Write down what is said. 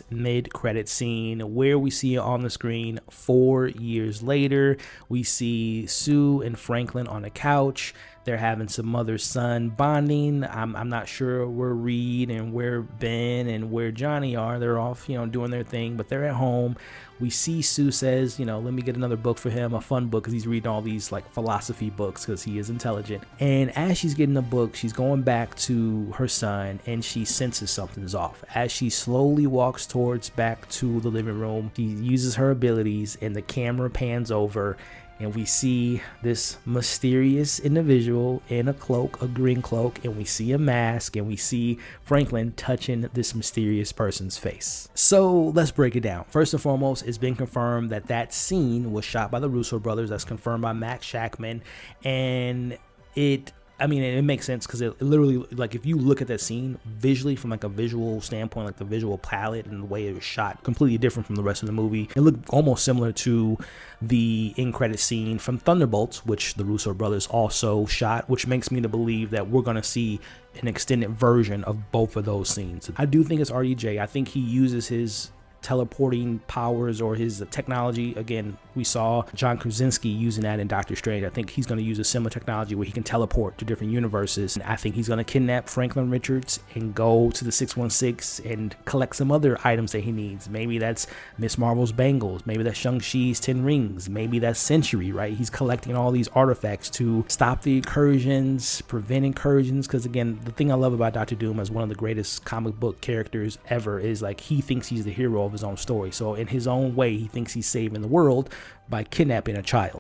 mid-credit scene where we see on the screen 4 years later. We see Sue and Franklin on a couch. They're having some mother-son bonding. I'm not sure where Reed and where Ben and where Johnny are. They're off, doing their thing, but they're at home. We see Sue says, let me get another book for him, a fun book, because he's reading all these like philosophy books because he is intelligent. And as she's getting the book, she's going back to her son and she senses something's off. As she slowly walks towards back to the living room, she uses her abilities and the camera pans over and we see this mysterious individual in a cloak, a green cloak, and we see a mask, and we see Franklin touching this mysterious person's face. So let's break it down. First and foremost, it's been confirmed that that scene was shot by the Russo brothers. That's confirmed by Max Shakman, and it makes sense because it literally, like, if you look at that scene visually from like a visual standpoint, like the visual palette and the way it was shot, completely different from the rest of the movie. It looked almost similar to the end credit scene from Thunderbolts, which the Russo brothers also shot, which makes me to believe that we're going to see an extended version of both of those scenes. I do think it's RDJ. I think he uses his teleporting powers or his technology. Again, we saw John Krasinski using that in Doctor Strange. I think he's going to use a similar technology where he can teleport to different universes. And I think he's going to kidnap Franklin Richards and go to the 616 and collect some other items that he needs. Maybe that's Miss Marvel's bangles. Maybe that's Shang-Chi's 10 rings. Maybe that's Century, right? He's collecting all these artifacts to stop the incursions, prevent incursions. Because again, the thing I love about Doctor Doom as one of the greatest comic book characters ever is like he thinks he's the hero of his own story. So in his own way, he thinks he's saving the world by kidnapping a child.